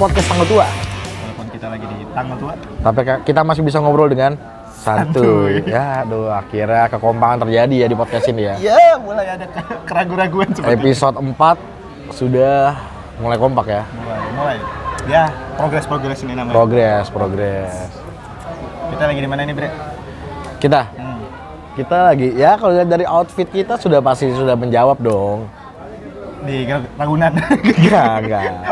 podcast Tanggal Tua. Walaupun kita lagi di Tanggal Tua, Tapi kita masih bisa ngobrol dengan santuy. Ya, aduh, akhirnya kekompakan terjadi ya di podcast ini ya. ya mulai ada keraguan-raguan seperti itu. Episode 4 sudah mulai kompak ya. Mulai. Ya, progres ini namanya. Progres. Kita lagi di mana nih, Bre? Kita lagi, ya kalau lihat dari outfit kita sudah pasti sudah menjawab dong. Di Ragunan. Enggak.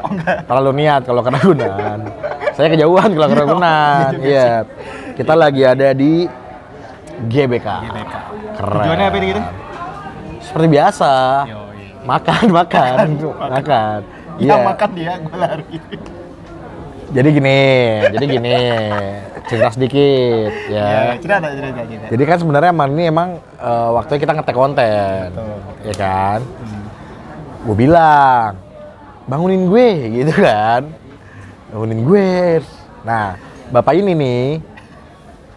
Oh, enggak. Terlalu niat kalau ke Ragunan. Saya kejauhan kalau ke Ragunan. Iya. Kita lagi ada di GBK. GBK. Keren. Tujuannya apa gitu? Seperti biasa. Yoi. Makan. Iya, makan dia, gue lari. Jadi gini. Cerita sedikit ya. Cerita. Jadi kan sebenarnya emang waktunya kita ngetek konten. Betul. Ya kan? Gue bilang, bangunin gue gitu kan. Bangunin gue. Nah, bapak ini nih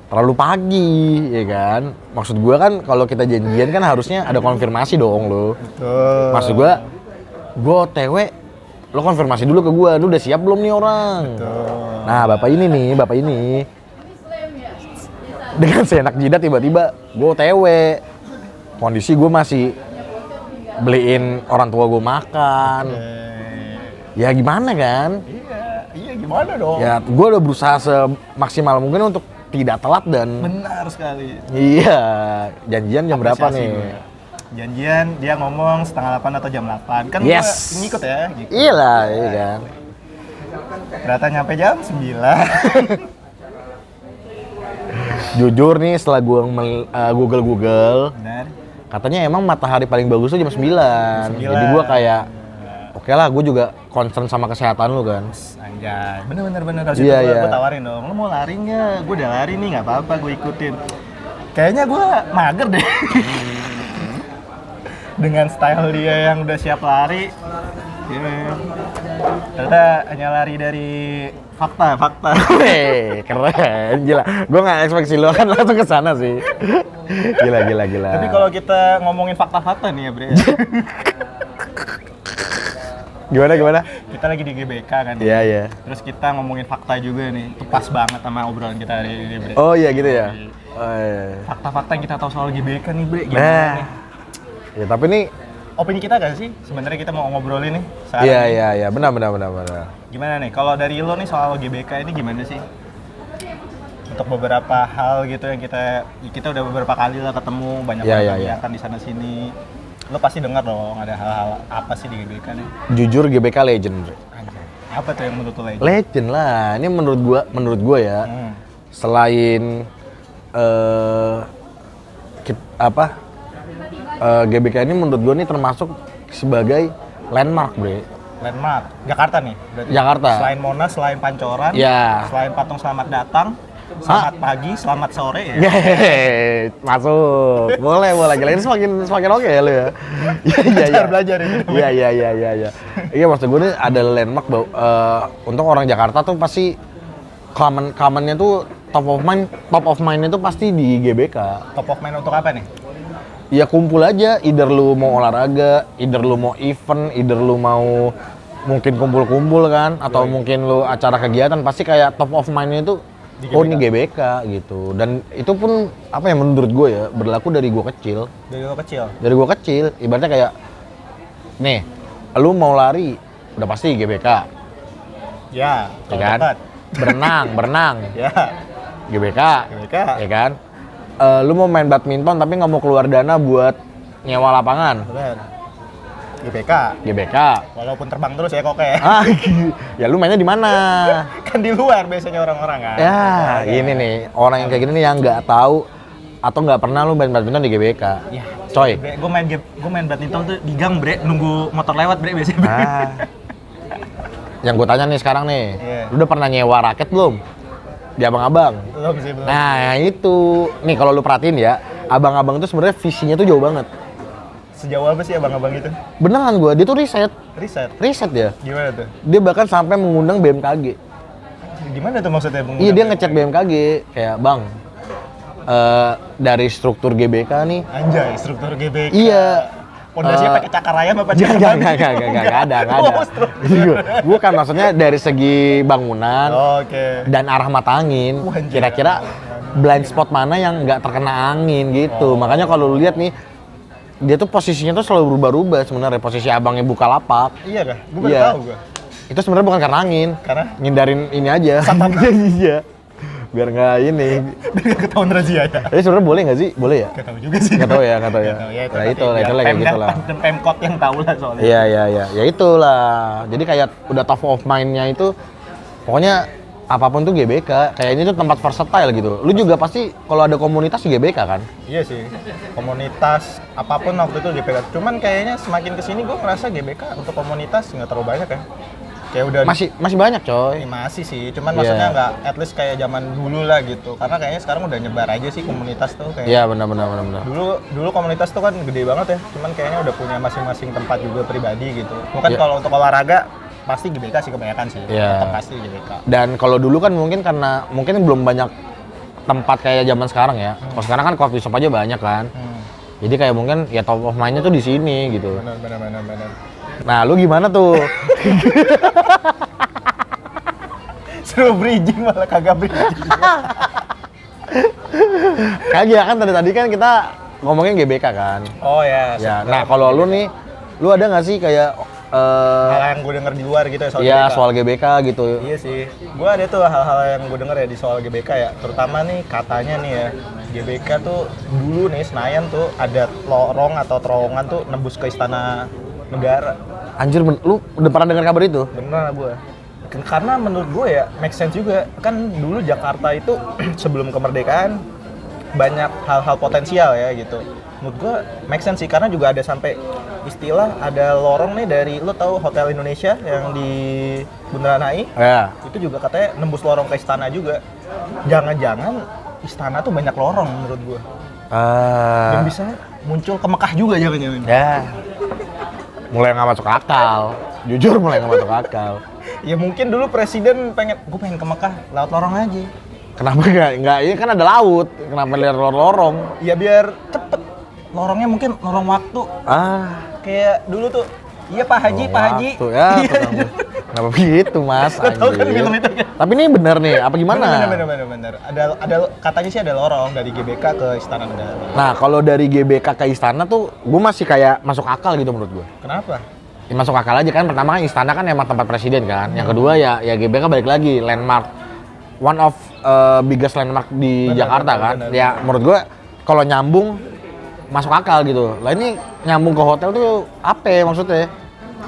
terlalu pagi, ya kan? Maksud gue kan kalau kita janjian kan harusnya ada konfirmasi dong lo. Betul. Maksud gue OTW, lo konfirmasi dulu ke gue, lo udah siap belum nih orang? Betul. Nah, bapak ini dengan seenak jidat tiba-tiba gue OTW. Kondisi gue masih beliin orang tua gue makan. Ya gimana kan? Iya gimana dong? Ya gue udah berusaha semaksimal mungkin untuk tidak telat dan Benar sekali. iya, janjian jam berapa Apresiasi nih? gue. Janjian dia ngomong 7:30 atau jam 8. Kan Yes. gua ngikut ya gitu. Iya lah, iya kan. Ternyata nyampe jam 9. Jujur nih setelah gue Google, Benar. katanya emang matahari paling bagus tuh jam 9. Jadi gue kayak oke lah, gue juga concern sama kesehatan lu kan. Anjay. Bener. Harus Iya, itu iya. gue tawarin dong. Lu mau lari nggak? Gue udah lari nih, nggak apa-apa. Gue ikutin. Kayaknya gue mager deh. Dengan style dia yang udah siap lari. Yeah. Ternyata hanya lari dari fakta. Weh, keren, gila. Gue nggak ekspektasi lu akan langsung ke sana sih. Gila. Tapi kalau kita ngomongin fakta-fakta nih ya, Bre. Gimana? Kita lagi di GBK kan. Iya. Terus kita ngomongin fakta juga nih. Itu pas banget sama obrolan kita hari ini, Bre. Oh iya gitu ya. Oh, iya. Fakta-fakta yang kita tahu soal GBK nih, Bre. Nah, Gimana nih? ya tapi nih, Opini kita gak sih? Sebenarnya kita mau ngobrolin nih saat ini. iya, benar. Gimana nih? Kalau dari lo nih soal GBK ini gimana sih? Untuk beberapa hal gitu yang kita udah beberapa kali lah ketemu, banyak Iya. kegiatan di sana sini. Lo pasti dengar dong ada hal-hal apa sih di GBK nih? Jujur GBK legend, Bre. Anjay. Apa tuh yang menurut lo legend? Legend lah. Ini menurut gua ya. Selain GBK ini menurut gua nih termasuk sebagai landmark, Bre. Landmark Jakarta nih berarti. Jakarta. Selain Monas, selain Pancoran, Ya. selain patung selamat datang, selamat pagi, selamat sore ya. Yeay, masuk. Boleh. Gila ini semakin oke ya lu ya. Iya. Belajar ini. Iya. Iya, maksud gue nih ada landmark untuk orang Jakarta tuh pasti commonnya tuh top of mind itu pasti di GBK. Top of mind untuk apa nih? Ya kumpul aja, either lu mau olahraga, either lu mau event, either lu mau mungkin kumpul-kumpul kan, atau mungkin lu acara kegiatan, pasti kayak top of mind-nya itu ini GBK gitu. Dan itu pun apa ya menurut gue ya berlaku dari gue kecil. Dari gue kecil, ibaratnya kayak nih, lu mau lari udah pasti GBK. Ya kan? Dekat. Berenang. Ya. GBK. Ya kan? Lu mau main badminton tapi nggak mau keluar dana buat nyewa lapangan. Bener. GBK. Walaupun terbang terus ya kok kayak. Ya lu mainnya di mana? Kan di luar biasanya orang-orang kan. Ya, ini nih orang yang kayak gini nih yang nggak tahu atau nggak pernah lu main badminton di GBK. Ya, coy. Gue main badminton tuh di gang, Bre, nunggu motor lewat, Bre, biasanya. Yang gue tanya nih sekarang nih, lu udah pernah nyewa raket belum? Di abang-abang. Belum. Nah, itu. Nih kalau lu perhatiin ya, abang-abang itu sebenarnya visinya tuh jauh banget. Sejauh apa sih abang-abang itu? Beneran gua, dia tuh riset ya. Gimana tuh? Dia bahkan sampai mengundang BMKG. Gimana tuh maksudnya? Iya, dia ngecek BMKG kayak, "Bang, dari struktur GBK nih." Anjay, struktur GBK. Iya. Pondasinya pakai cakar ayam apa cakar Enggak, babi? enggak ada. Oh, struktur. Bukan, maksudnya dari segi bangunan Oke. dan arah mata angin, Wah, anjir. kira-kira blind spot mana yang nggak terkena angin gitu. Makanya kalau lu lihat nih, dia tuh posisinya tuh selalu berubah-ubah sebenarnya. Posisi abangnya Bukalapak, Iya kah? Gue baru Iya. tahu gue. itu sebenarnya bukan karena angin, Karena? ngindarin ini aja. Iya, biar nggak ini. Biar nggak ketahuan razia ya. Tapi sebenarnya boleh nggak sih? Boleh ya? Gak tahu juga sih. Nggak tahu ya. Nggak tahu ya. Nah itu lah kayak gitu lah. Dan Pemkot yang tahu lah soalnya. Iya, ya itulah. Jadi kayak udah top of mind-nya itu, pokoknya apapun tuh GBK. Kayak ini tuh tempat versatile gitu. Lu juga pasti kalau ada komunitas di GBK kan? Iya sih. Komunitas apapun waktu itu GBK. Cuman kayaknya semakin kesini gue ngerasa GBK untuk komunitas nggak terlalu banyak ya. Kayak udah Masih banyak coy. masih sih. Cuman Iya. maksudnya nggak at least kayak zaman dulu lah gitu. Karena kayaknya sekarang udah nyebar aja sih komunitas tuh kayak. Iya benar. Dulu komunitas tuh kan gede banget ya, cuman kayaknya udah punya masing-masing tempat juga pribadi gitu. Mungkin Iya. kalau untuk olahraga pasti GBK sih kebanyakan sih. Iya. Tetap pasti GBK. Dan kalau dulu kan mungkin karena mungkin belum banyak tempat kayak zaman sekarang ya. Kalau sekarang kan coffee shop aja banyak kan. Jadi kayak mungkin ya top of mind-nya tuh di sini gitu. Benar. Nah, lu gimana tuh? Suruh bridging malah kagak bridging. Kagak kan tadi kan kita ngomongin GBK kan. Oh ya. Ya, nah kalau lu nih, lu ada nggak sih kayak hal yang gue denger di luar gitu ya soal ya GBK. soal GBK gitu? Iya sih, gue ada tuh hal-hal yang gue denger ya di soal GBK ya. Terutama nih katanya nih ya, GBK tuh dulu nih Senayan tuh ada lorong atau terowongan tuh nembus ke Istana Negara. Anjir, lu udah pernah dengar kabar itu? Bener gue. Karena menurut gue ya make sense juga. Kan dulu Jakarta itu sebelum kemerdekaan banyak hal-hal potensial ya gitu. Menurut gue make sense sih karena juga ada sampai istilah ada lorong nih dari lo tahu Hotel Indonesia yang di Bundaran HI Ya. itu juga katanya nembus lorong ke istana juga. Jangan-jangan istana tuh banyak lorong menurut gue. Dan bisa muncul ke Mekah juga jangan-jangan. Ya. Mulai nggak masuk akal. Jujur mulai nggak masuk akal. Ya mungkin dulu presiden gue pengen ke Mekah lewat lorong aja. Kenapa nggak? Ini kan ada laut. Kenapa lihat lorong? Ya biar cepet. Lorongnya mungkin lorong waktu. Kayak dulu tuh. Iya Pak Haji, Pak Haji. Tuh ya, Iya. kenapa begitu mas? Tahu kan Anjir. film itu kan? Tapi ini bener nih, apa gimana? Bener. Ada katanya sih ada lorong dari GBK ke Istana Negara. Nah, kalau dari GBK ke istana tuh, gue masih kayak masuk akal gitu menurut gue. Kenapa? Ya, masuk akal aja kan. Pertama kan istana kan emang tempat presiden kan. Yang kedua ya GBK balik lagi landmark, one of biggest landmark di Jakarta kan. Ya menurut gue kalau nyambung masuk akal gitu. Lah ini nyambung ke hotel tuh apa ya maksudnya?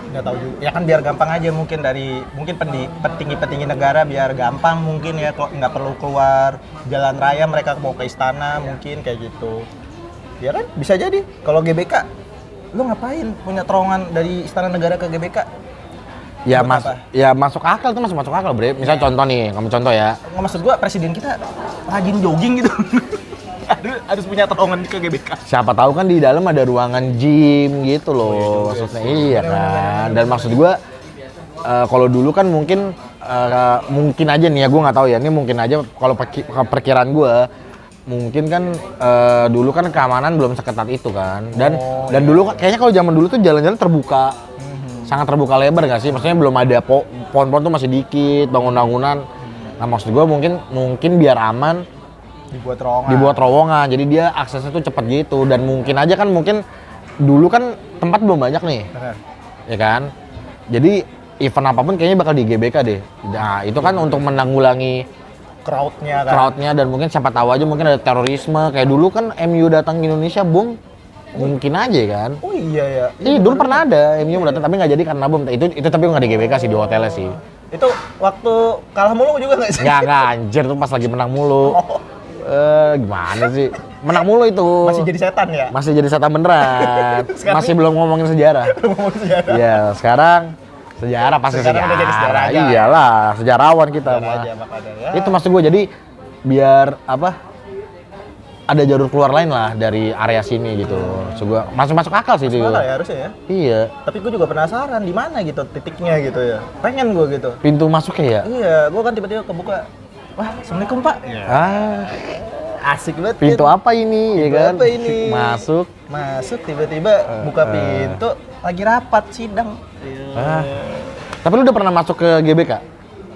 Nggak tahu juga. Ya kan biar gampang aja mungkin dari petinggi-petinggi negara biar gampang mungkin ya nggak perlu keluar jalan raya mereka mau ke istana mungkin kayak gitu. Ya kan bisa jadi. Kalau GBK lu ngapain punya terowongan dari Istana Negara ke GBK? Ya Buat apa? ya masuk akal tuh masuk akal bre. Misalnya contoh nih, kamu contoh ya. Nggak, maksud gua presiden kita rajin jogging gitu. harus punya terowongan ke GBK. Siapa tahu kan di dalam ada ruangan gym gitu loh, maksudnya iya kan. Dan maksud gua kalau dulu kan mungkin aja nih ya, gua nggak tahu ya. Ini mungkin aja kalau perkiraan gua mungkin kan dulu kan keamanan belum seketat itu kan. Dan dulu kayaknya kalau zaman dulu tuh jalan-jalan terbuka. Sangat terbuka lebar nggak sih? Maksudnya belum ada pohon-pohon tuh masih dikit, bangunan-bangunan. Nah, maksud gua mungkin biar aman dibuat terowongan, jadi dia aksesnya tuh cepet gitu. Dan mungkin aja kan dulu kan tempat belum banyak nih. Benar. Ya kan, jadi event apapun kayaknya bakal di GBK deh. Nah itu kan untuk menanggulangi crowdnya dan mungkin siapa tahu aja mungkin ada terorisme kayak dulu kan MU datang ke Indonesia bom, mungkin aja kan. Oh iya ya. Iya dulu pernah ada MU datang tapi nggak jadi karena bom. Itu tapi nggak di GBK sih, di hotelnya sih. Itu waktu kalah mulu juga nggak sih? Nggak anjir tuh pas lagi menang mulu. Gimana sih? Menang mulu itu. Masih jadi setan ya? Masih jadi setan beneran. Masih belum ngomongin sejarah. Iya, sekarang sejarah pasti sekarang udah jadi sejarah aja. Iyalah, sejarawan kita mah. Ya. Itu maksud gue, jadi biar apa? Ada jalur keluar lain lah dari area sini gitu. Maksud gue masuk akal sih itu. Masuk akal ya harusnya ya. Iya. Tapi gue juga penasaran di mana gitu titiknya gitu ya. Pengen gue gitu. Pintu masuknya ya? Iya, gue kan tiba-tiba kebuka. Wah, assalamualaikum Pak. Ah. asik banget. Pintu kan? apa ini, ya Pintu kan? apa ini? Masuk. Tiba-tiba buka pintu, lagi rapat sidang. Ah. Tapi lu udah pernah masuk ke GBK?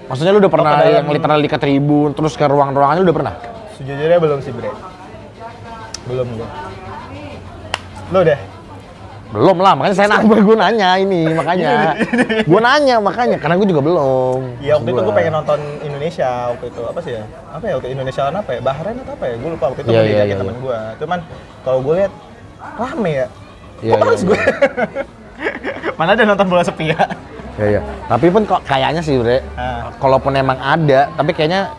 Maksudnya lu udah pernah ke dalam- yang literally ke tribun, terus ke ruang-ruangannya lu udah pernah? Sejujurnya belum sih, Bre. Belum gua. Lu deh. Belum lah, makanya saya nambah gue nanya ini, makanya. Gue nanya makanya, karena gue juga belum. Iya, waktu itu Maksud gue pengen nonton Indonesia waktu itu. Apa sih ya? Apa ya waktu Indonesia lawan apa ya? Bahrain atau apa ya? Gue lupa waktu itu Iya, mau iya, diajakin iya, temen gue. Cuman kalau gue lihat rame ya. Iya, Kok males iya, gue? Mana ada nonton bola sepi ya? Iya, iya. Tapi pun kok kayaknya sih, Bre. Kalaupun emang ada, tapi kayaknya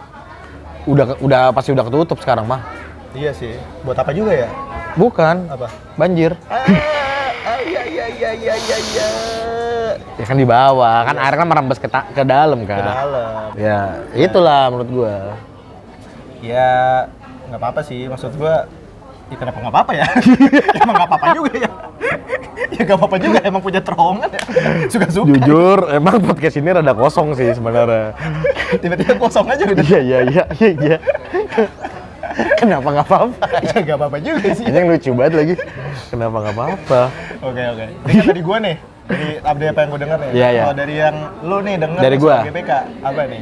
udah pasti udah ketutup sekarang mah. Iya sih. Buat apa juga ya? Bukan. Apa? Banjir. Iya. Ya kan di bawah, kan air kan merembes ke dalam kan. Ke dalam. Ya, itulah menurut gua. Ya nggak apa-apa sih. Maksud gue, ya kenapa nggak apa-apa ya? Emang nggak apa-apa juga ya. Ya nggak apa-apa juga. Emang punya terowongan ya. Suka-suka. Jujur, emang podcast ini rada kosong sih sebenarnya. Tiba-tiba kosong aja udah. Iya. Kenapa nggak apa-apa? Ya nggak apa-apa juga sih. Ini yang lucu banget lagi. Kenapa nggak apa-apa? Oke. Ini kan dari gua nih. Dari update apa yang gua denger nih. Iya. Kalau dari yang lu nih denger Dari gua. GBK apa nih?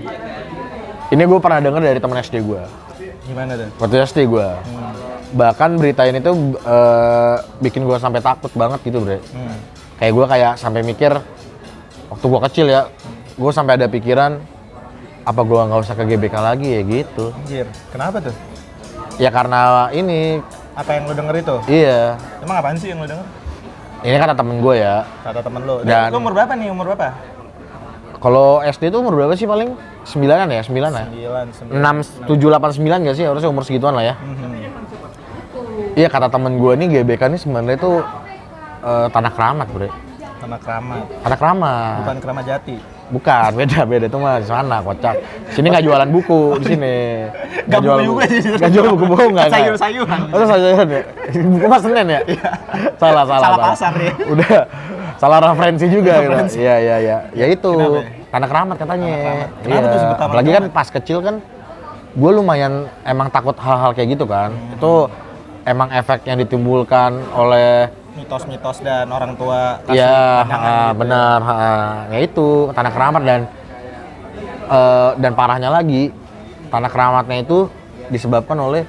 Ini gue pernah denger dari temen SD gue. Gimana tuh? Waktu SD gue. Bahkan berita ini tuh bikin gue sampai takut banget gitu, Bre. Kayak gue sampai mikir waktu gue kecil ya, gue sampai ada pikiran apa gue nggak usah ke GBK lagi ya gitu. Anjir, kenapa tuh? Ya karena ini. Apa yang lu denger itu? Iya. Emang apaan sih yang lu denger? Ini kata temen gue ya. Kata temen lu. Dan- Lu umur berapa nih? Umur berapa? Kalau SD tuh umur berapa sih paling? 9-an ya? 9 ya? 9. 6, 7, 8, 9 nggak sih? Harusnya umur segituan lah ya. Iya, kata temen gue nih GBK nih sebenarnya tuh tanah keramat, Bre. Tanah Keramat. Tanah keramat. Bukan Keramat Jati. Bukan, beda itu mah di sana, kocak. Sini nggak jualan buku di sini. Nggak buku juga sih. Nggak jual buku bohong nggak? Sayur-sayuran. Oh, sayuran ya. Buku mas Senin ya? Salah. Salah pasar ya. Udah salah referensi juga gitu. Referensi. Iya. Ya itu. Kenapa ya? Tanah keramat katanya. Tanah Keramat. Kenapa tuh sebut Tanah Apalagi kan Keramat? pas kecil kan gue lumayan emang takut hal-hal kayak gitu kan. Itu emang efek yang ditimbulkan oleh Mitos-mitos dan orang tua kasih iya, pandangan gitu. benar. Ya itu tanah keramat dan parahnya lagi tanah keramatnya itu disebabkan oleh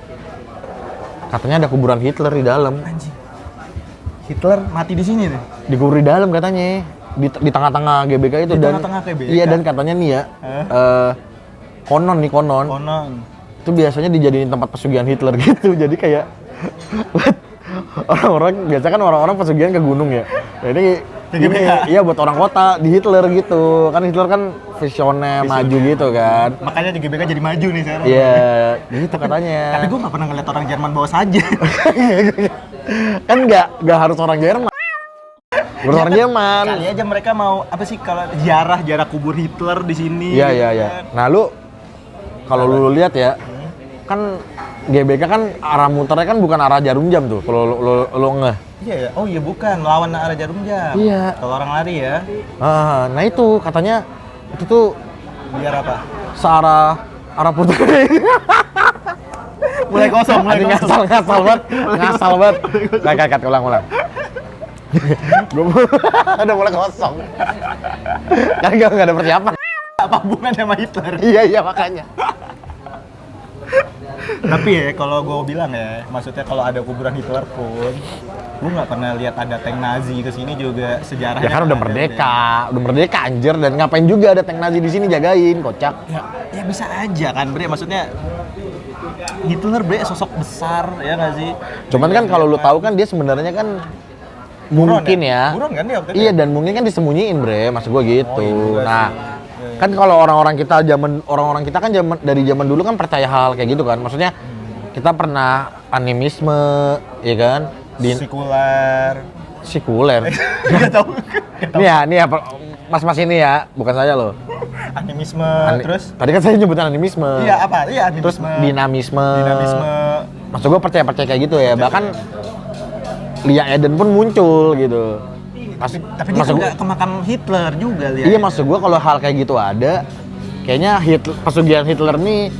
katanya ada kuburan Hitler di dalam. Anjing. Hitler mati di sini tuh. Dikubur di dalam katanya di tengah-tengah GBK itu Di dan tengah-tengah GBK? iya dan katanya nih ya konon Konon. itu biasanya dijadiin tempat pesugihan Hitler gitu jadi kayak orang-orang biasa kan orang-orang pesugihan ke gunung ya. Jadi ini iya buat orang kota di Hitler gitu. Kan Hitler kan visioner maju gitu kan. Makanya di GBK jadi maju nih sekarang. Iya, gitu katanya. Tapi gue nggak pernah ngeliat orang Jerman bawa saja. Kan nggak harus orang Jerman. Harus orang Jerman. Kali aja mereka mau apa sih kalau jarah kubur Hitler di sini. Iya, gitu iya, iya. kan. Nah, lu kalau lu lihat ya, kan GBK kan arah muternya kan bukan arah Jarum Jam tuh. Kalau lu ngeh. Iya ya. Oh iya bukan, lawan arah Jarum Jam. Iya. Kalau orang lari ya, Nah itu katanya itu tuh biar apa? searah arah puter. Mulai kosong, mulai Anjing kosong. ngasal banget. Kat, ulang. Gue udah mulai kosong. Kan nggak ada persiapan. Apa hubungannya sama Hitler? Iya makanya. Tapi ya kalau gue bilang ya, maksudnya kalau ada kuburan Hitler pun, gue nggak pernah lihat ada tank Nazi ke sini juga sejarahnya. Ya kan udah merdeka anjir dan ngapain juga ada tank Nazi di sini jagain, kocak. Ya bisa aja kan, Bre. Maksudnya Hitler, Bre, sosok besar ya nggak sih? Cuman kan kalau lu tahu kan dia sebenarnya kan mungkin ya. Buron kan dia waktu itu? Iya dan mungkin kan disembunyiin bre, maksud gua gitu. iya juga Nah, sih. kan kalau orang-orang kita kan dari zaman dulu kan percaya hal kayak gitu kan. Maksudnya kita pernah animisme, ya kan? Sekuler. Gak tau. Nih ya, mas-mas ini ya, bukan saya loh. Animisme, terus? Tadi kan saya nyebutin animisme. Iya apa? Iya animisme. Terus dinamisme. Maksud gua percaya kayak gitu ya. Bahkan Lia Eden pun muncul gitu. Tapi dia kan nggak kemakan Hitler juga lihat. Iya maksud gua kalau hal kayak gitu ada, kayaknya pesugihan Hitler nih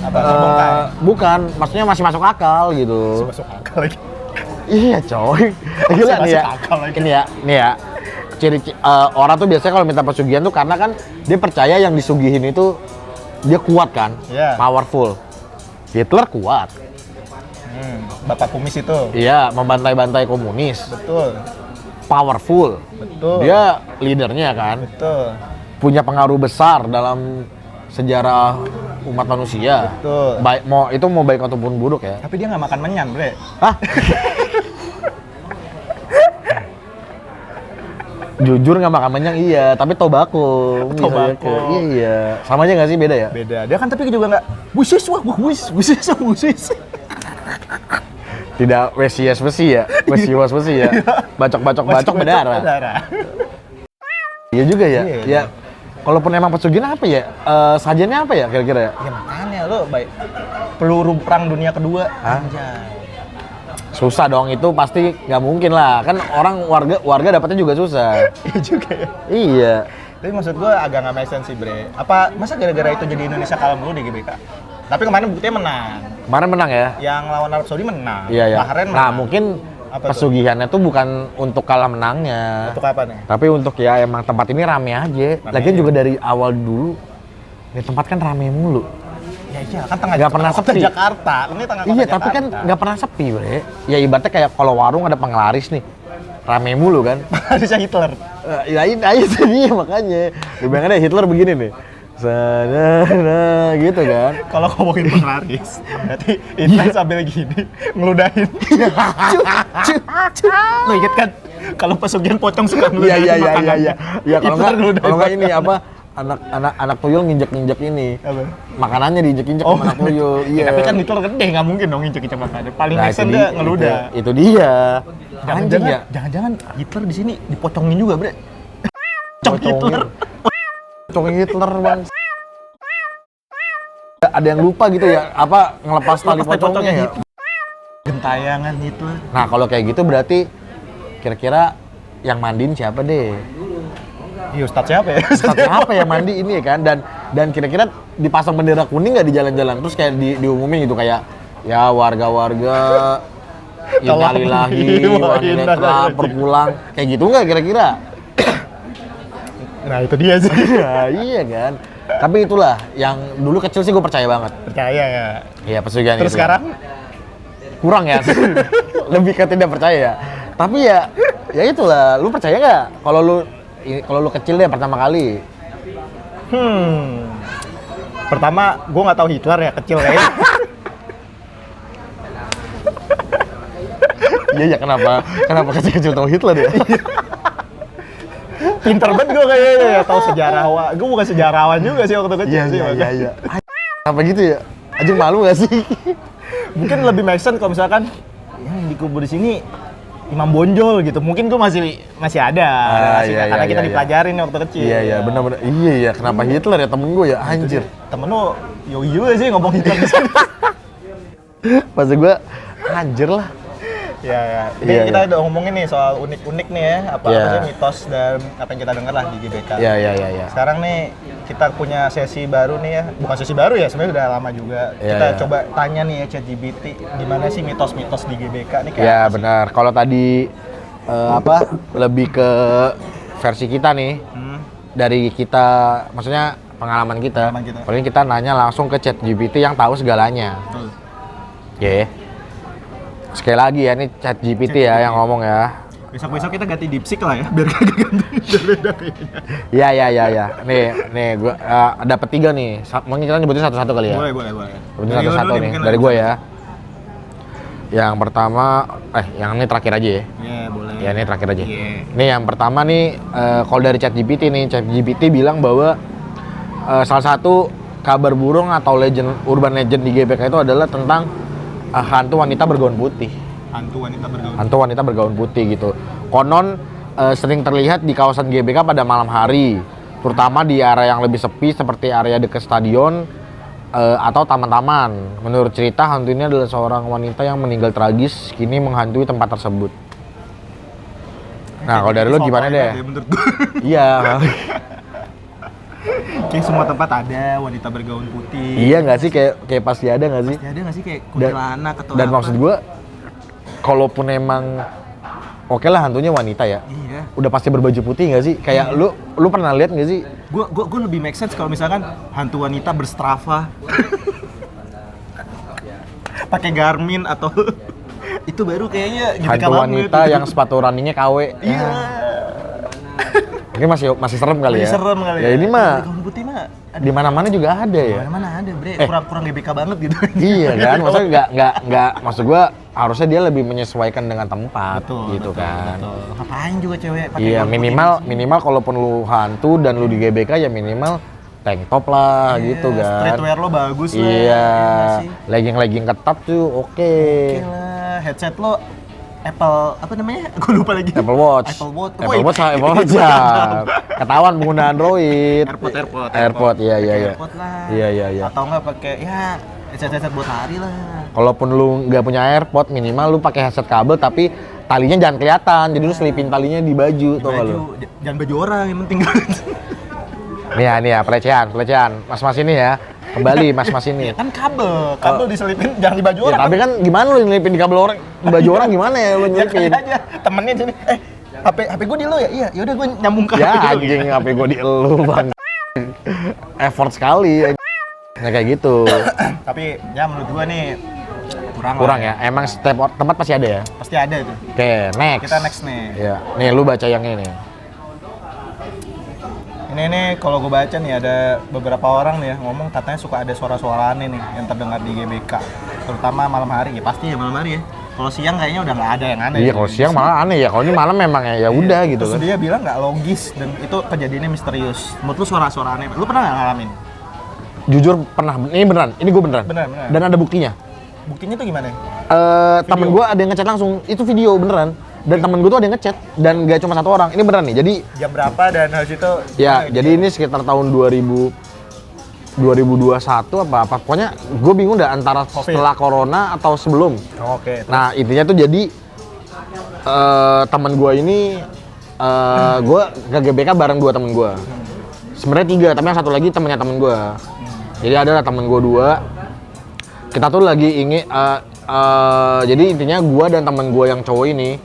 Apa membongkar? Bukan, maksudnya masih masuk akal gitu. Masuk akal lagi. Iya coy. Gila nih ya. Ini ya. Orang tuh biasanya kalau minta pesugihan tuh karena kan dia percaya yang disugihin itu dia kuat kan, powerful. Hitler kuat. Bapak kumis itu. Iya, membantai-bantai komunis. Betul. Powerful. Betul. Dia leadernya kan. Betul. Punya pengaruh besar dalam sejarah umat manusia. Betul. Baik mau baik ataupun buruk ya. Tapi dia nggak makan menyan, Bre. Hah? Jujur nggak makan menyan iya, tapi tobacco. Tobacco. Iya. Sama aja nggak sih, beda ya? Beda. Dia kan tapi juga nggak busis wah, busis. Tidak wesias besi ya, wesiwas besi ya. Bacok berdarah. Iya juga ya. Iya. Ya. Kalaupun emang pesugihan apa ya? Sajiannya apa ya kira-kira ya? Ya makanya lo baik peluru perang dunia kedua. Anjay. Susah dong, itu pasti nggak mungkin lah. Kan orang warga dapatnya juga susah. Iya juga ya. Iya. Tapi maksud gue agak nggak make sense sih, Bre. Apa masa gara-gara itu jadi Indonesia kalah mulu di GBK? Tapi kemarin buktinya menang. Kemarin menang ya? Yang lawan Arab Saudi menang. Iya, iya. Bahrain menang. Nah, mungkin Apa pesugihannya tuh bukan untuk kalah menangnya. Untuk apa nih? Tapi untuk ya emang tempat ini rame aja. Lagian juga dari awal dulu, ini tempat kan rame mulu. Ya iya, kan tengah Nggak pernah kota sepi. Jakarta. Ini tengah kota Iya, Jakarta. tapi kan nggak pernah sepi, Bre. Ya ibaratnya kayak kalau warung ada penglaris nih, rame mulu kan. Harusnya Hitler. Ya itu dia makanya. Dibayangin aja Hitler begini nih. Sana, gitu kan. Kalau ngomongin penglaris, berarti Hitler sambil gini ngeludahin. Lo inget kan? Kalau pesugihan pocong suka ngeludahin makanan. Iya. Ya kalau Hitler nggak ini apa? Anak tuyul nginjek ini. Apa? Makanannya diinjek-injek sama anak tuyul. Ya, Iya. tapi kan Hitler gede, nggak mungkin dong injek-injek makanan. Paling Nah, make sense dia ngeludah. Itu dia. Anjing ya. Jangan-jangan Hitler di sini dipocongin juga, Bre. Pocong Hitler. Pocongin Hitler, Bang. Ada yang lupa gitu ya, apa ngelepas tali pocongnya ya? Gentayangan Hitler. Nah, kalau kayak gitu berarti kira-kira yang mandiin siapa deh? Iya, Ustadz siapa ya? Ustadz siapa yang mandi ini ya kan? Dan kira-kira dipasang bendera kuning nggak di jalan-jalan? Terus kayak diumumin gitu kayak ya warga-warga innalillahi wa inna ilaihi berpulang. Kayak gitu nggak kira-kira? Nah, itu dia sih. Ya, iya kan. Tapi itulah yang dulu kecil sih gue percaya banget. Percaya ya. Iya, pesugihan Terus itu. sekarang Kurang ya. Lebih ke tidak percaya. Tapi ya itulah. Lu percaya nggak? Kalau lu kecil deh pertama kali. Pertama, gue nggak tahu Hitler ya kecil kayaknya. Iya kenapa kecil-kecil tahu Hitler ya? Pinter banget gue kayaknya ya, tahu sejarawan. Gue bukan sejarawan juga sih waktu kecil sih. Iya. Apa gitu ya? Anjing malu gak sih? Mungkin lebih make sense kalau misalkan yang dikubur di sini Imam Bonjol gitu. Mungkin gue masih ada relasinya, karena kita dipelajarin waktu kecil. Iya, benar-benar. Iya, kenapa Hitler ya temen gue ya? Anjir. Temen lu yoi juga sih ngomong Hitler di sini. Maksud gue anjir lah. Ya. Ini kita udah ngomongin nih soal unik-unik nih ya, apa sih mitos dan apa yang kita dengar lah di GBK. Iya. Sekarang nih kita punya sesi baru nih ya, bukan sesi baru ya, sebenarnya udah lama juga. Kita coba tanya nih ya ChatGPT, gimana sih mitos-mitos di GBK nih kayak. Ya benar. Kalau tadi lebih ke versi kita nih, dari kita, maksudnya pengalaman kita. Kalau ini kita nanya langsung ke ChatGPT yang tahu segalanya. Ya. Sekali lagi ya, ini ChatGPT ya yang ngomong ya. Besok-besok kita ganti DeepSeek lah ya, biar kagak ganti, biar beda kayaknya. Iya. Nih gua dapat 3 nih. Mungkin kita nyebutin satu-satu kali ya. Boleh. Sebutin satu-satu nih dari gua ya. Yang pertama, yang ini terakhir aja ya. Iya, boleh. Ya, ini terakhir aja. Iya. Nih yang pertama nih, kalau dari ChatGPT nih, ChatGPT bilang bahwa salah satu kabar burung atau urban legend di GBK itu adalah tentang hantu wanita bergaun putih. Hantu wanita bergaun putih gitu. Konon sering terlihat di kawasan GBK pada malam hari, terutama di area yang lebih sepi seperti area dekat stadion atau taman-taman. Menurut cerita, hantu ini adalah seorang wanita yang meninggal tragis, kini menghantui tempat tersebut. Nah, kalau dari lu gimana deh? Menurut gue. Iya. Kayak semua tempat ada wanita bergaun putih. Iya nggak sih, kayak pasti ada nggak sih? Pasti ada nggak sih kayak kuntilanak atau Dan apa? maksud gue, kalaupun emang oke lah hantunya wanita ya, Iya. udah pasti berbaju putih nggak sih? Kayak lu pernah lihat nggak sih? Gue lebih make sense kalau misalkan hantu wanita berstrava. Pakai Garmin atau itu baru kayaknya GBK Hantu banget. wanita yang sepatu runningnya KW. Iya. Ini masih serem kali Masih ya. serem kali Ya ini mah gaun putih mah di mana-mana juga ada ya. mana ada, Bre. Kurang GBK banget gitu. Iya kan, maksudnya nggak, maksud gua harusnya dia lebih menyesuaikan dengan tempat, gitu kan. Betul. Ngapain juga cewek pakai Iya, gaun putih minimal kalaupun lu hantu dan lu di GBK ya minimal tank top lah gitu kan. Streetwear lo bagus lah. Iya, nggak sih? legging ketat tuh oke. Oke lah, headset lo Apple apa namanya? Gue lupa lagi. Apple Watch. Apple Watch. Apple Watch ya. Ketahuan pengguna Android. AirPod, iya. AirPod lah. Iya. Atau enggak pakai ya headset buat lari lah. Kalaupun lu nggak punya AirPod, minimal lu pakai headset kabel tapi talinya jangan kelihatan. Jadi lu selipin talinya di baju tuh kalau. Jangan baju orang yang penting. Nih ya, pelecehan. Mas ini ya. Kembali mas ini. Kan kabel diselipin jangan di baju Ya, orang. tapi kan gimana lu nyelipin di kabel orang, di baju orang gimana ya lu Ya nyelipin? kali aja temennya sini. HP gue di lo ya? Iya, yaudah gue nyambung ke Ya HP lo. anjing, HP gue di elu bang. Effort sekali. Nah kayak gitu. Tapi ya menurut gue nih Kurang ya. Emang setiap tempat pasti ada ya. Pasti ada itu. Oke, next. Kita next nih. Ya, nih lu baca yang ini. Ini kalau gue baca nih ada beberapa orang nih ya ngomong katanya suka ada suara-suara aneh nih yang terdengar di GBK. Terutama malam hari ya, pasti ya malam hari ya. Kalau siang kayaknya udah nggak ada yang aneh. Iya, kalau siang malah aneh ya. Kalau ini malam memang ya udah gitu Terus kan. dia bilang nggak logis dan itu kejadiannya misterius. Menurut lu suara-suara aneh, lu pernah nggak ngalamin? Jujur pernah. Ini beneran. Ini gue beneran. Beneran. Dan ada buktinya. Buktinya tuh gimana? Temen gue ada yang ngechat langsung. Itu video beneran. Dan temen gue tuh ada yang ngechat dan gak cuma satu orang. Ini beneran nih. Jadi Jam berapa dan habis itu? ya, jadi ini sekitar tahun 2021 apa pokoknya gue bingung dah antara setelah corona atau sebelum. Oke. Nah intinya tuh jadi teman gue ini gue ke GBK bareng dua temen gue. Sebenarnya 3, tapi yang satu lagi temennya temen gue. Jadi adalah temen gue 2. Kita tuh lagi ingin jadi intinya gue dan temen gue yang cowok ini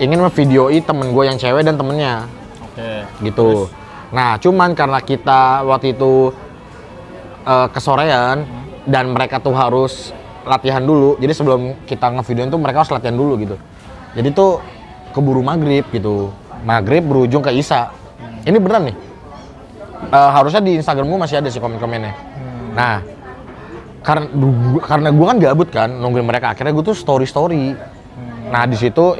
ingin memvideoi temen gue yang cewek dan temennya. Oke. Gitu. Nah, cuman karena kita waktu itu kesorean dan mereka tuh harus latihan dulu. Jadi sebelum kita ngevideoin tuh mereka harus latihan dulu gitu. Jadi tuh keburu maghrib gitu. Maghrib berujung ke Isya. Ini beneran nih. Harusnya di Instagram gue masih ada sih komen-komennya. Nah, karena gue kan gabut kan nungguin mereka. Akhirnya gue tuh story. Nah di situ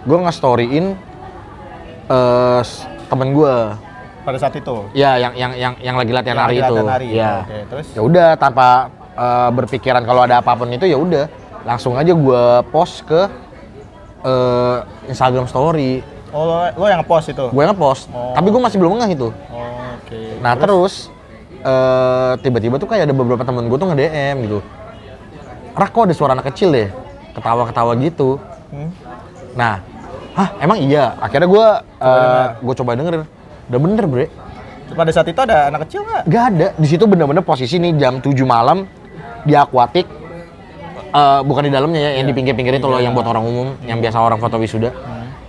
gue nge-storyin temen gue. Pada saat itu. Ya, yang lagi latihan hari itu. Ya. Oke, terus? Ya udah tanpa berpikiran kalau ada apapun itu ya udah langsung aja gue post ke Instagram story. Oh, lo yang post itu? Gue nge-post, tapi gue masih belum ngeh itu. Oke. Nah terus tiba-tiba tuh kayak ada beberapa temen gue tuh nge-DM gitu. Rak, kok ada suara anak kecil deh, ketawa-ketawa gitu. Nah, emang iya. Akhirnya gue coba dengerin. Udah bener, bre. Pada saat itu ada anak kecil nggak? Gak ada. Di situ bener-bener posisi nih jam 7 malam di akuatik. Bukan di dalamnya ya, yang di pinggir-pinggir itu loh, yang buat orang umum, yang biasa orang foto wisuda.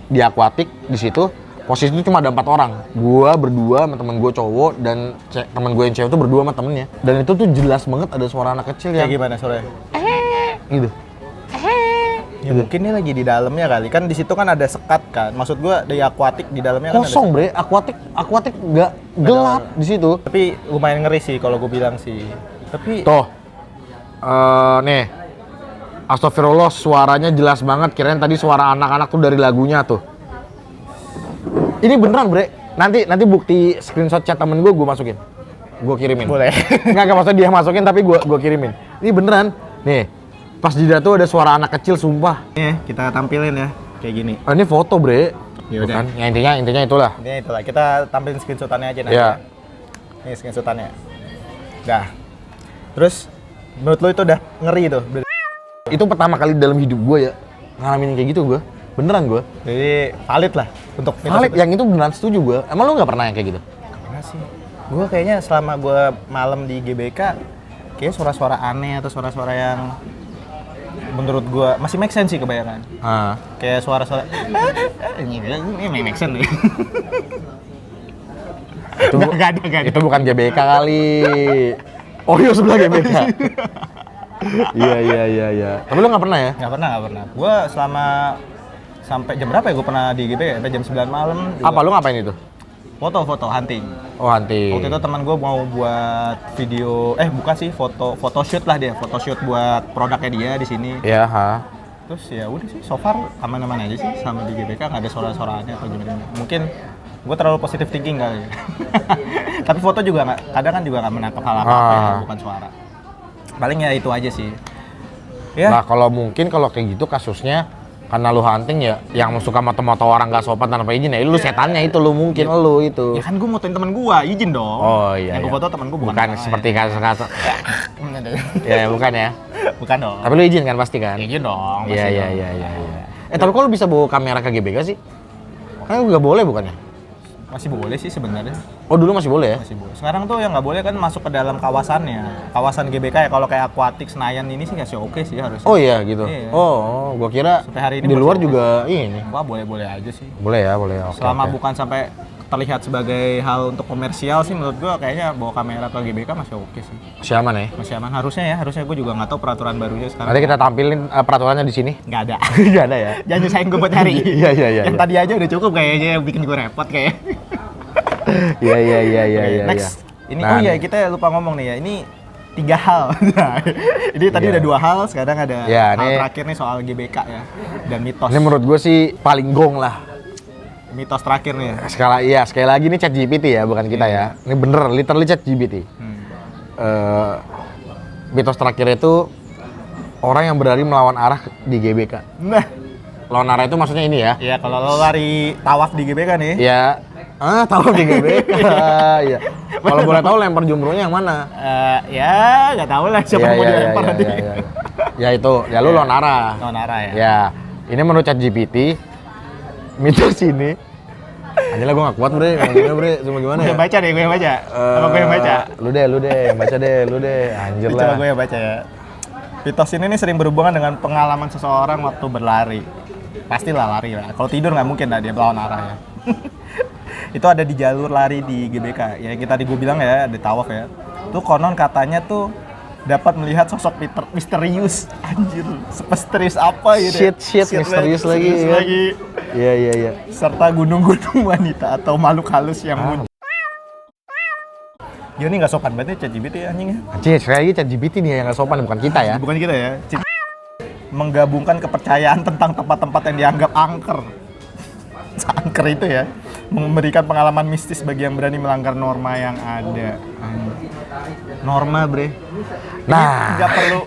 Di akuatik di situ posisi itu cuma ada 4 orang. Gua berdua sama temen gue cowok dan temen gue yang cewek itu berdua sama temennya. Dan itu tuh jelas banget ada suara anak kecil yang Kayak gimana suaranya? gitu. Ya mungkin dia lagi di dalamnya kali. Kan di situ kan ada sekat kan. Maksud gua dari akuatik di dalamnya kan Kosong, bre. Akuatik nggak gelap di situ. Tapi lumayan ngeri sih kalau gue bilang sih. Tapi Tuh. Nih. Astagfirullah, suaranya jelas banget. Kirain tadi suara anak-anak tuh dari lagunya tuh. Ini beneran, bre. Nanti bukti screenshot chat temen gue masukin. Gue kirimin. boleh. Nggak maksudnya dia masukin tapi gue kirimin. Ini beneran. Nih. Pas di tuh ada suara anak kecil, sumpah. Nih, kita tampilin ya. Kayak gini. Ini foto, bre. Ya udah. Bukan? Ya, intinya itulah. Ini itulah. Kita tampilin screenshotannya aja nanti. Iya. Nih screenshotannya. Dah. Terus menurut lo itu udah ngeri tuh. Itu pertama kali dalam hidup gue ya ngalamin kayak gitu gue. Beneran gue. Jadi valid lah untuk Valid, yang itu beneran setuju gue. Emang lu nggak pernah yang kayak gitu? Karena sih? Gue kayaknya selama gue malam di GBK, kayaknya suara-suara aneh atau suara-suara yang menurut gue masih make sense sih kebanyakan. Kayak suara-suara ini make sense nih. Itu Nggak ada. Itu bukan GBK kali. Oh iya sebelah GBK. Iya. Tapi lu nggak pernah ya? Nggak pernah. Gue selama sampai jam berapa ya gue pernah di GBK? Sampai jam 9 malam. Juga. Apa lu ngapain itu? Foto hunting. Oh hunting. Waktu itu teman gue mau buat video, bukan sih photoshoot lah dia, photoshoot buat produknya dia di sini. Iya. Terus ya udah sih, so far aman-aman aja sih sama di GBK, nggak ada suara-suara aneh atau gimana. Mungkin gue terlalu positive thinking kali ya. Tapi foto juga nggak, kadang kan juga nggak menangkap hal apa-apa ya, bukan suara. Paling ya itu aja sih. Ya. Nah kalau kayak gitu kasusnya karena lu hunting ya, yang suka moto-moto orang nggak sopan tanpa izin ya, lu setannya itu lu mungkin lu itu. Ya kan gue motoin temen gue, izin dong. Oh iya. Yang gue foto temen gue bukan seperti kasus-kasus. Ya bukan ya. Bukan dong. Tapi lu izin kan pasti kan? Izin dong. Iya. Tapi kok lu bisa bawa kamera ke GBK sih? Kan nggak boleh bukannya? Masih boleh sih sebenarnya. Oh dulu masih boleh ya? Masih boleh. Sekarang tuh yang nggak boleh kan masuk ke dalam kawasannya. Kawasan GBK ya, kalau kayak Aquatic Senayan ini sih masih oke sih harusnya. Oh iya gitu? Iya. Oh gua kira sampai hari ini di luar masih juga ini? Wah boleh-boleh aja sih. Boleh ya. Oke, selama bukan sampai terlihat sebagai hal untuk komersial sih, menurut gua kayaknya bawa kamera ke GBK masih oke sih. Masih aman ya? Masih aman harusnya ya. Harusnya gua juga nggak tahu peraturan barunya sekarang. Nanti kita tampilin peraturannya di sini? Nggak ada. Nggak ada ya? Jangan nyusahin gua buat hari. Iya. Yang tadi aja udah cukup kayaknya, yang bikin gua repot kayak. Iya. Next. Ini kita lupa ngomong nih ya. Ini 3 hal. Ini tadi udah 2 hal, sekarang ada hal terakhir nih soal GBK ya. Dan mitos. Ini menurut gue sih paling gong lah. Mitos terakhir nih ya. Sekali lagi ini ChatGPT ya, bukan kita ya. Ini bener, literally ChatGPT. Mitos terakhir itu orang yang berlari melawan arah di GBK. Nah, lawan arah itu maksudnya ini ya? Iya, kalau lo lari tawaf di GBK nih. Iya. Tawaf di GBK. Iya. Kalau boleh tahu lempar jumrohnya yang mana? Ya, nggak tahu lah siapa yang mau dilempar nanti. Ya itu, ya lu lawan arah. Lawan arah ya. Ya, ini menurut ChatGPT mitos ini. Anjir lah gue gak kuat bre, ngomongnya bre, cuma gimana ya? Gue baca deh, gue yang baca. Apa gue yang baca? Lu deh, yang baca deh, lu deh, anjir lah. Coba gue yang baca ya. Mitos ini nih sering berhubungan dengan pengalaman seseorang waktu berlari. Pastilah lari lah, kalau tidur nggak mungkin lah dia lawan arah ya. Itu ada di jalur lari di GBK, ya kita gue bilang ya, ada tawaf ya. Tuh konon katanya tuh dapat melihat sosok misterius. Anjir, misterius apa gitu. Shit, misterius lagi. Iya. Serta gunung-gunung wanita atau makhluk halus yang muncul. Gila nih nggak sopan banget ya ChatGPT ya anjing ya. Anjir, sekali lagi ChatGPT nih yang nggak sopan, bukan kita ya. Bukan kita ya. Menggabungkan kepercayaan tentang tempat-tempat yang dianggap angker. Angker itu ya. Memberikan pengalaman mistis bagi yang berani melanggar norma yang ada. Norma bre. Nah, nggak perlu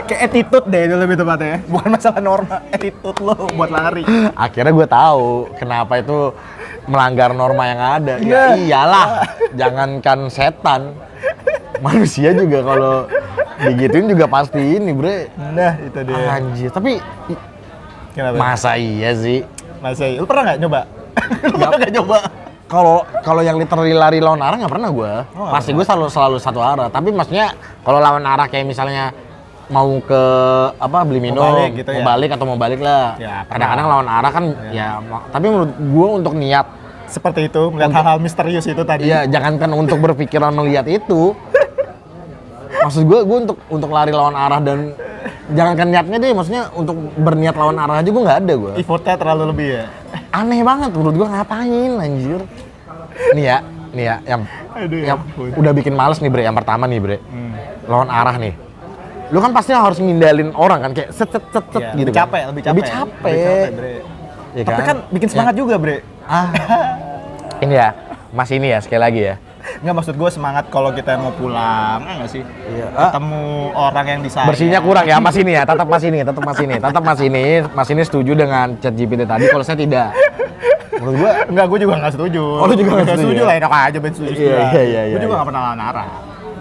kayak attitude deh itu lebih tepatnya ya. Bukan masalah norma, attitude lo buat lari. Akhirnya gue tahu kenapa itu melanggar norma yang ada. Ya iyalah, jangankan setan, manusia juga kalau digituin juga pasti ini bre. Nah itu dia. Anjir, tapi kenapa? Masa iya sih? Lu pernah nggak nyoba? Lu pernah nggak nyoba? Kalau yang literally lari lawan arah nggak pernah gue. Pasti gue selalu satu arah. Tapi maksudnya kalau lawan arah kayak misalnya mau ke beli minum, mau balik atau mau balik lah. Ya, kadang-kadang lawan arah kan ya. Tapi menurut gue untuk niat seperti itu, melihat hal-hal misterius itu tadi. Iya, jangankan untuk berpikiran melihat itu. Maksud gue untuk lari lawan arah dan jangankan niatnya deh, maksudnya untuk berniat lawan arah aja gue nggak ada gue. Effortnya terlalu lebih ya. Aneh banget menurut gue, ngapain anjir. Nih ya, yang udah bikin males nih bre, yang pertama nih bre. Lawan arah nih. Lu kan pasti harus ngindarin orang kan, kayak set ya, gitu. Lebih capek bre. Ya, tapi kan bikin semangat juga bre. Ini ya, Mas ini ya sekali lagi ya. Nggak, maksud gue semangat kalau kita mau pulang, nggak sih? Iya. Ketemu orang yang disayang. Bersihnya kurang ya, Mas ini ya, tetap Mas ini setuju dengan ChatGPT tadi, kalau saya tidak. Menurut gue, gue juga nggak setuju. Oh, lu juga nggak setuju lah, enak aja ben setuju. Iya. Gue juga nggak pernah lawan arah.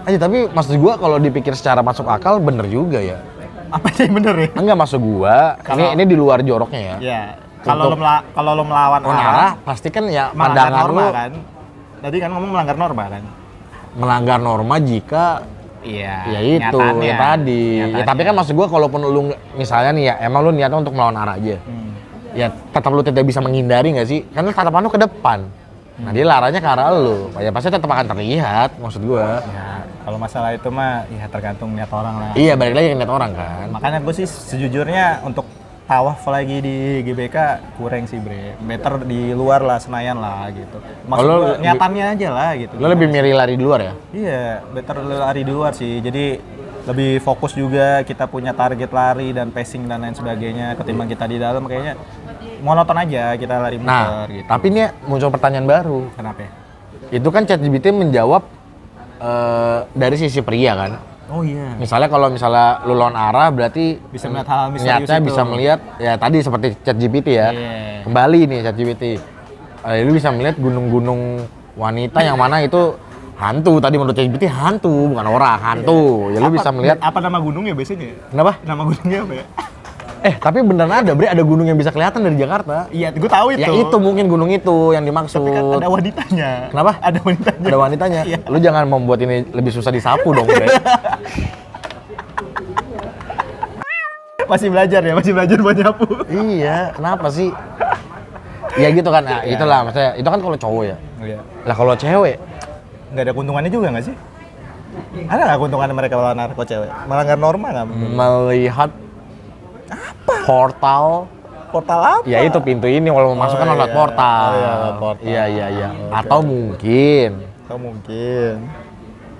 Tapi maksud gue kalau dipikir secara masuk akal bener juga ya. Apa sih bener ya? Enggak, maksud gue, ini di luar joroknya ya. Iya. Kalau lo melawan arah, pasti kan ya pandangan norma, lu kan? tadi kan ngomong melanggar norma kan. Melanggar norma jika Iya. ya itu yang tadi. Ya tapi kan maksud gua kalaupun lu misalnya nih ya emang lu niatnya untuk melawan arah aja. Ya tetap lu tidak bisa menghindari nggak sih? Karena tatapan lu ke depan. Nah dia laranya ke arah lu. Ya pasti tetap akan terlihat maksud gua. Ya, kalau masalah itu mah ya tergantung niat orang lah. Iya balik lagi ke niat orang kan. Makanya gue sih sejujurnya untuk tawaf lagi di GBK kurang sih bre. Better di luar lah, Senayan lah gitu. Maksud gua niatannya aja lah gitu. Lu lebih milih lari di luar ya? Iya, better lari di luar sih. Jadi lebih fokus juga, kita punya target lari dan pacing dan lain sebagainya ketimbang kita di dalam kayaknya monoton aja kita lari muter gitu. Tapi ini muncul pertanyaan baru. Kenapa? Itu kan ChatGPT menjawab dari sisi pria kan. Oh iya. Misalnya kalau misalnya lu lawan arah berarti Bisa melihat hal misterius niatnya itu. bisa melihat ya tadi seperti ChatGPT ya. Iya. Kembali nih ChatGPT. Lu bisa melihat gunung-gunung wanita yang mana itu hantu. Tadi menurut ChatGPT hantu, bukan orang, hantu. Ya lu bisa melihat. Apa nama gunungnya biasanya? Kenapa? Nama gunungnya apa ya? Tapi beneran ada, Bre, ada gunung yang bisa kelihatan dari Jakarta. Iya, gue tahu itu. Ya itu mungkin gunung itu yang dimaksud. Tapi kan ada wanitanya. Kenapa? Ada wanitanya. Ada wanitanya. Iya. Lu jangan membuat ini lebih susah disapu dong, Bre. Masih belajar buat nyapu. Iya, kenapa sih? Ya gitu kan, nah, itulah maksudnya. Itu kan kalau cowok ya. Iya. Lah kalau cewek, Nggak ada keuntungannya juga nggak sih? Ada nggak keuntungan mereka melawan narko cewek? Melanggar norma nggak? melihat portal, Portal apa? ya itu pintu ini kalau mau masuk kan lewat portal. Oh, iya, lewat portal. Iya. Atau mungkin Atau mungkin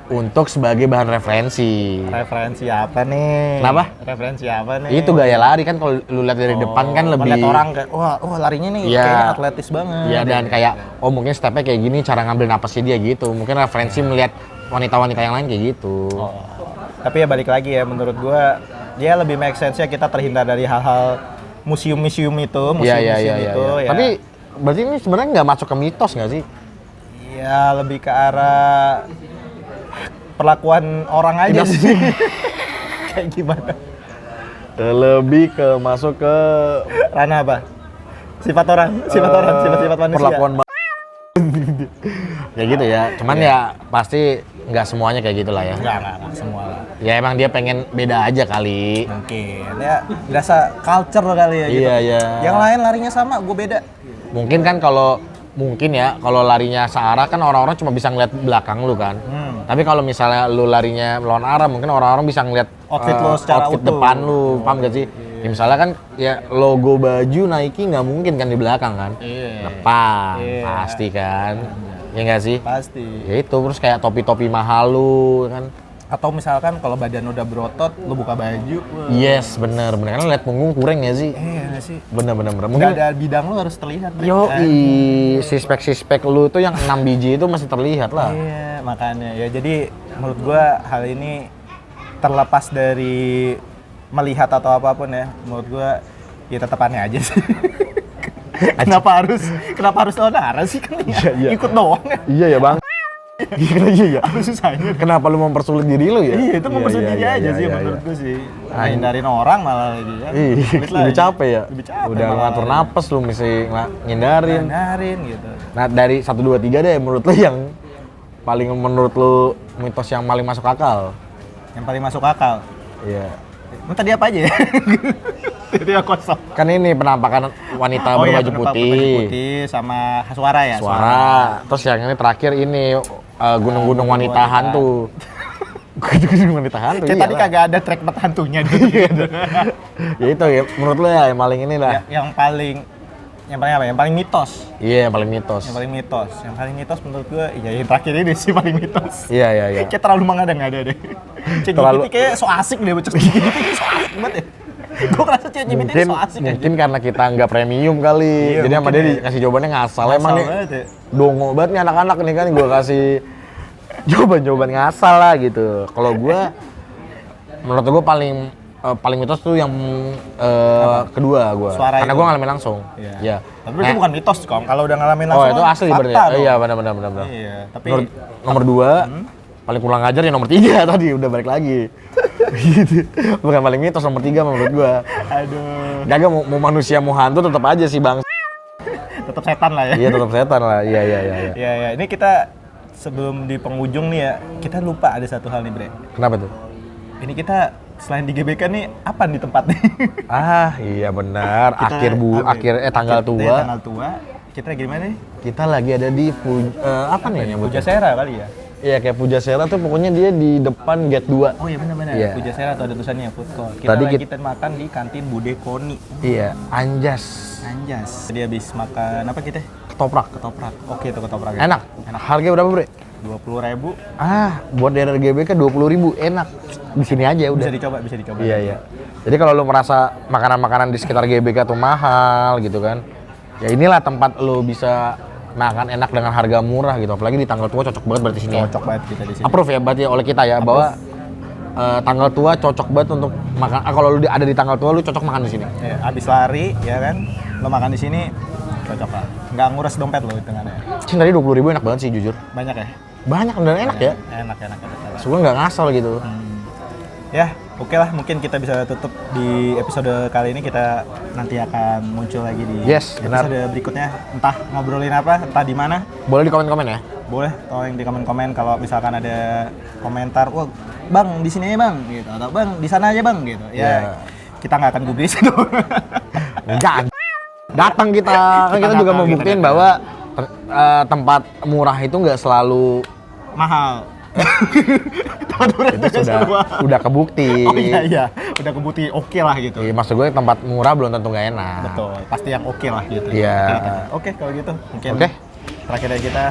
untuk sebagai bahan referensi. referensi apa nih? Kenapa? Referensi apa nih? Itu gaya lari kan kalau lu lihat dari depan kan lebih. Melihat orang kayak wah larinya nih Iya. kayaknya atletis banget. Iya dan kayak mungkin stepnya kayak gini, cara ngambil napasnya dia gitu. Mungkin referensi melihat wanita-wanita yang lain kayak gitu. Tapi ya balik lagi ya menurut gua dia lebih make sense ya kita terhindar dari hal-hal museum-museum itu, Iya. itu ya. Tapi berarti ini sebenarnya nggak masuk ke mitos nggak sih? ya lebih ke arah perlakuan orang aja Tidak sih. Kayak gimana? Lebih ke masuk ke Ranah apa? Sifat orang, sifat manusia. perlakuan ya gitu ya. Cuman ya pasti nggak semuanya kayak gitulah ya. Enggak semua lah. Ya emang dia pengen beda aja kali. Mungkin ya berasa culture kali ya gitu. Iya. Yang lain larinya sama, gue beda. Mungkin kan kalau larinya searah kan orang-orang cuma bisa ngeliat belakang lu kan. Tapi kalau misalnya lu larinya melawan arah, mungkin orang-orang bisa ngeliat Outfit lu secara outfit utuh. depan lu, paham gak sih? Ya misalnya kan ya logo baju Nike nggak mungkin kan di belakang kan. Iya. Depan, Iya. pasti kan. Ya nggak sih? Pasti. Ya itu terus kayak topi-topi mahal lu kan. Atau misalkan kalau badan udah berotot, lu buka baju. Yes, bener kan lihat punggung kurang ya sih? Iya nggak sih? Bener. Nggak Mungkin ada bidang lu harus terlihat. Bre. sispek lu tuh yang 6 biji itu masih terlihat lah. Iya, makanya ya. Jadi menurut gua hal ini terlepas dari melihat atau apapun ya, menurut gua ya tetap aneh aja sih. kenapa harus lawan arah sih kan ya? Iya. Ikut doang ya. Iya ya bang. Iya. Apa susahnya? Kenapa lu mempersulit diri lu ya? Iya, itu mempersulit diri aja sih menurut gua sih. Hindarin orang malah lagi kan. Sulit Lebih lagi. capek ya? Lebih capek. Udah malah. ngatur napas lu mesti ngindarin. Hindarin gitu. Nah dari 1, 2, 3 deh menurut lu yang paling menurut lu mitos yang paling masuk akal? Yang paling masuk akal. Iya. Tadi apa aja ya? Itu yang kosong. Kan ini penampakan wanita berbaju Baju putih. putih sama suara ya. Suara. Terus yang ini terakhir ini gunung-gunung wanita hantu. Gunung-gunung wanita hantu. Kayak tadi kagak ada track hantunya deh. Ya itu ya menurut lu ya yang paling ini lah. yang paling apa? Yang paling mitos. Iya yang paling mitos. Yang paling mitos menurut gua ya yang terakhir ini sih paling mitos. Iya. Kayak terlalu mengada-ngada deh. ChatGPT kayak so asik deh bocah ChatGPT kayak so asik banget ya. Gua ngerasa ChatGPT so asik aja. Mungkin karena kita nggak premium kali. Iya, Jadi sama dia mungkin ya. dikasih jawabannya ngasal. Emang Ngasal nih banget ya. dongo banget nih anak-anak nih kan gua kasih jawaban ngasal lah gitu. Kalau gua menurut gua paling mitos tuh yang kedua gua. Suara Karena itu. gua ngalamin langsung. Iya. Tapi itu bukan mitos kok. Kalau udah ngalamin Oh langsung. itu asli fakta berarti. Ya? dong. Iya benar. Iya, tapi Nomor 2 paling kurang ajar ya nomor 3 tadi udah balik lagi. Gitu. Bukan paling mitos nomor 3 menurut gua. aduh, Gagak mau manusia mau hantu tetap aja sih bang. tetap setan lah ya. Iya tetap setan lah. Iya. Iya, ini kita sebelum di penghujung nih ya, kita lupa ada satu hal nih Bre. Kenapa tuh? Ini kita selain di GBK nih, apa nih tempatnya? Iya benar. Tanggal tua. Tanggal tua. Kita gimana nih? Kita lagi ada di apa nih nyebutnya? Pujasera kali ya? Iya kayak Pujasera tuh pokoknya dia di depan gate 2. Oh iya benar-benar. Iya. Pujasera tuh ada tulisannya food court. Kita makan di kantin Bude Koni. Iya, Anjas. Jadi habis makan apa kita? Ketoprak. Oke tuh ketoprak. Enak. Harganya berapa, Bre? 20.000. Buat daerah GBK 20.000 enak. Di sini aja udah. Bisa dicoba. Iya. Jadi kalau lu merasa makanan-makanan di sekitar GBK tuh mahal gitu kan. Ya inilah tempat lu bisa makan enak dengan harga murah gitu. Apalagi di tanggal tua cocok banget berarti sini. Cocok banget kita di sini. Approve ya berarti oleh kita ya bahwa tanggal tua cocok banget untuk makan. Kalau lu ada di tanggal tua lu cocok makan di sini. Ya, abis lari ya kan, lo makan di sini cocok lah. Nggak nguras dompet lo hitungannya. Cing tadi 20.000 enak banget sih jujur. Banyak ya? Banyak dan enak ya. Enak. Sebenarnya nggak ngasal gitu. Ya, oke lah. Mungkin kita bisa tutup di episode kali ini. Kita nanti akan muncul lagi di episode berikutnya. Entah ngobrolin apa, entah di mana. Boleh di komen-komen ya. Boleh, tolong di komen-komen kalau misalkan ada komentar, wah bang di sini aja bang, gitu, atau bang di sana aja bang, gitu. Ya, kita nggak akan gubris itu. Enggak. Datang kita, kan kita juga mau buktiin bahwa tempat murah itu nggak selalu mahal. Itu udah kebukti. Oh iya, udah kebukti oke lah gitu. Iya, maksud gue tempat murah belum tentu nggak enak. Betul, pasti yang oke lah gitu. Iya. Oke, kalau gitu mungkin. Terakhir dari kita,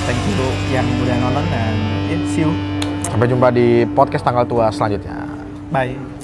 thank you yang udah nonton dan see you. Sampai jumpa di podcast tanggal tua selanjutnya. Bye.